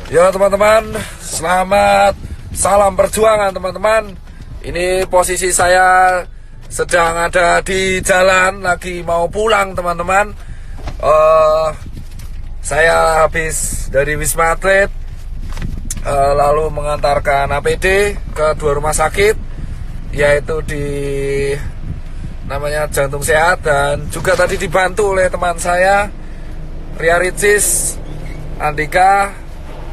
Ya teman-teman, selamat salam perjuangan teman-teman. Ini posisi saya sedang ada di jalan, lagi mau pulang teman-teman. Saya habis dari Wisma Atlet, lalu mengantarkan APD ke 2 rumah sakit, yaitu di namanya Jantung Sehat, dan juga tadi dibantu oleh teman saya Ria Ricis, Andika,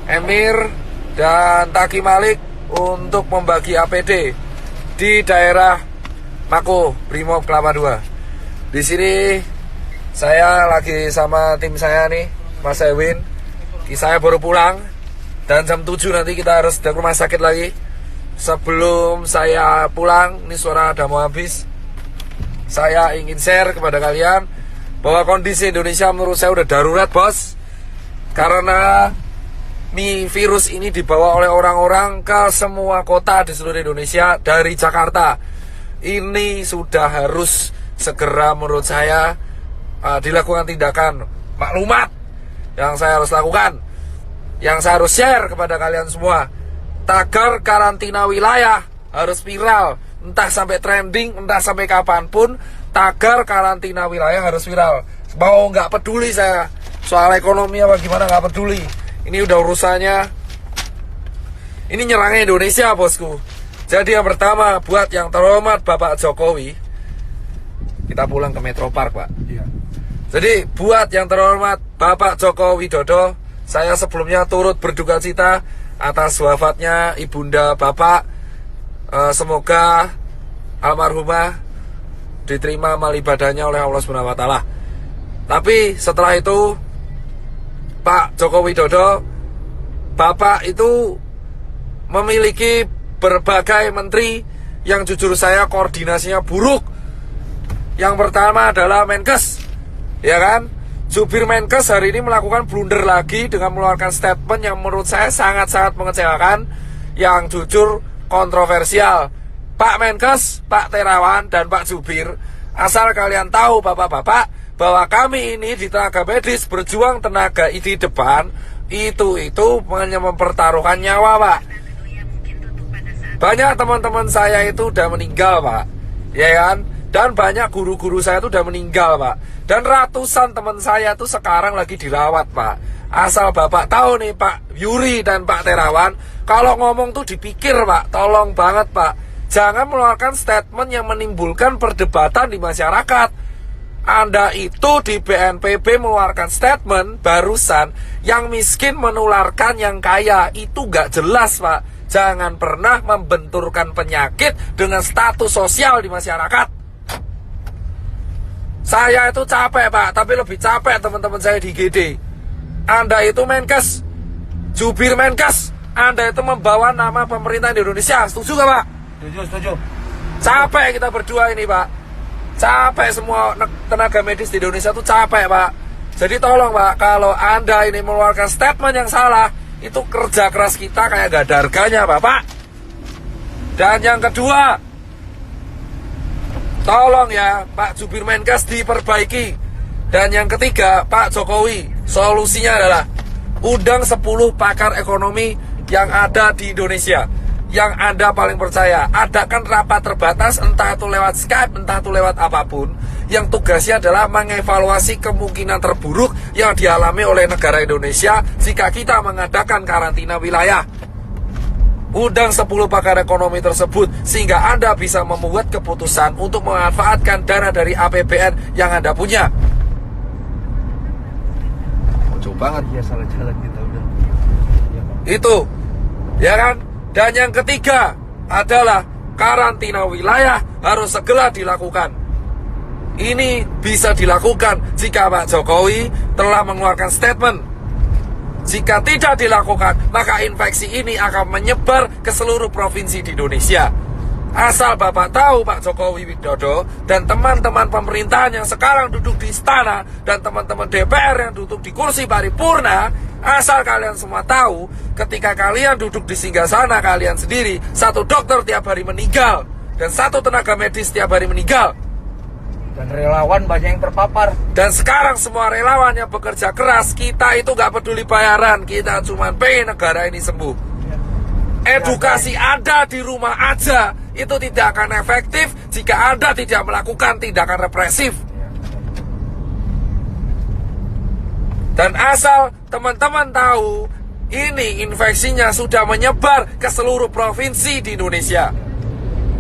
Emir, dan Taki Malik untuk membagi APD di daerah Mako Brimob Kelapa II. Di sini saya lagi sama tim saya nih, Mas Ewin. Saya baru pulang dan jam 7 nanti kita harus ke rumah sakit lagi. Sebelum saya pulang, ini suara udah mau habis, saya ingin share kepada kalian bahwa kondisi Indonesia menurut saya udah darurat, bos. Karena virus ini dibawa oleh orang-orang ke semua kota di seluruh Indonesia dari Jakarta. Ini sudah harus segera menurut saya dilakukan tindakan maklumat yang saya harus lakukan, yang saya harus share kepada kalian semua. Tagar karantina wilayah harus viral, entah sampai trending, entah sampai kapanpun. Tagar karantina wilayah harus viral. Mau nggak peduli saya soal ekonomi apa gimana, nggak peduli. Ini udah urusannya, ini nyerangnya Indonesia, bosku. Jadi yang pertama, buat yang terhormat Bapak Jokowi, kita pulang ke Metro Park, Pak. Iya. Jadi buat yang terhormat Bapak Joko Widodo, saya sebelumnya turut berduka cita atas wafatnya ibunda Bapak. Semoga almarhumah diterima amal ibadahnya oleh Allah Subhanahu wa Ta'ala. Tapi setelah itu, Pak Joko Widodo, Bapak itu memiliki berbagai menteri yang jujur saya koordinasinya buruk. Yang pertama adalah Menkes, ya kan? Jubir Menkes hari ini melakukan blunder lagi dengan mengeluarkan statement yang menurut saya sangat-sangat mengecewakan, yang jujur kontroversial. Pak Menkes, Pak Terawan, dan Pak Jubir, asal kalian tahu bapak-bapak, bahwa kami ini di tenaga medis berjuang tenaga di depan itu hanya mempertaruhkan nyawa, Pak. Banyak teman-teman saya itu udah meninggal, Pak, ya kan? Dan banyak guru-guru saya itu udah meninggal, Pak. Dan ratusan teman saya itu sekarang lagi dirawat, Pak. Asal bapak tahu nih, Pak Yuri dan Pak Terawan, kalau ngomong tuh dipikir, Pak. Tolong banget, Pak, jangan mengeluarkan statement yang menimbulkan perdebatan di masyarakat. Anda itu di BNPB mengeluarkan statement barusan, yang miskin menularkan yang kaya. Itu gak jelas, Pak. Jangan pernah membenturkan penyakit dengan status sosial di masyarakat. Saya itu capek, Pak, tapi lebih capek teman-teman saya di GD. Anda itu Menkes, jubir Menkes, Anda itu membawa nama pemerintah di Indonesia. Setuju gak, Pak? Setuju. Capek kita berdua ini, Pak. Capek semua tenaga medis di Indonesia tuh capek, Pak. Jadi tolong, Pak, kalau Anda ini mengeluarkan statement yang salah, itu kerja keras kita kayak gak ada harganya, Bapak. Dan yang kedua, tolong ya Pak Jubir Menkes diperbaiki. Dan yang ketiga, Pak Jokowi, solusinya adalah undang 10 pakar ekonomi yang ada di Indonesia, yang Anda paling percaya. Adakan rapat terbatas, entah itu lewat Skype, entah itu lewat apapun, yang tugasnya adalah mengevaluasi kemungkinan terburuk yang dialami oleh negara Indonesia jika kita mengadakan karantina wilayah. Undang 10 pakar ekonomi tersebut sehingga Anda bisa membuat keputusan untuk memanfaatkan dana dari APBN yang Anda punya. Kocok banget ya, salah jalan kita udah. Itu, ya kan? Dan yang ketiga adalah karantina wilayah harus segera dilakukan. Ini bisa dilakukan jika Pak Jokowi telah mengeluarkan statement. Jika tidak dilakukan, maka infeksi ini akan menyebar ke seluruh provinsi di Indonesia. Asal Bapak tahu, Pak Jokowi Widodo dan teman-teman pemerintahan yang sekarang duduk di istana dan teman-teman DPR yang duduk di kursi paripurna, asal kalian semua tahu, ketika kalian duduk di singgasana kalian sendiri, 1 dokter tiap hari meninggal dan 1 tenaga medis tiap hari meninggal. Dan relawan banyak yang terpapar. Dan sekarang semua relawan yang bekerja keras, kita itu nggak peduli bayaran, kita cuma pengen negara ini sembuh. Edukasi Anda di rumah aja itu tidak akan efektif jika Anda tidak melakukan tindakan represif. Dan asal teman-teman tahu, ini infeksinya sudah menyebar ke seluruh provinsi di Indonesia.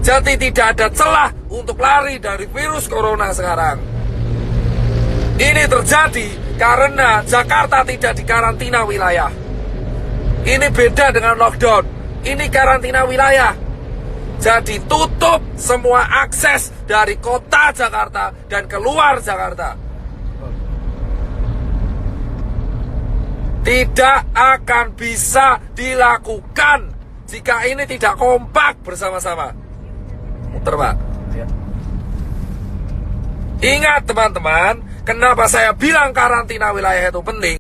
Jadi tidak ada celah untuk lari dari virus corona sekarang. Ini terjadi karena Jakarta tidak dikarantina wilayah. Ini beda dengan lockdown. Ini karantina wilayah. Jadi tutup semua akses dari kota Jakarta dan keluar Jakarta. Tidak akan bisa dilakukan jika ini tidak kompak bersama-sama. Muter, Pak. Ya. Ingat teman-teman, kenapa saya bilang karantina wilayah itu penting?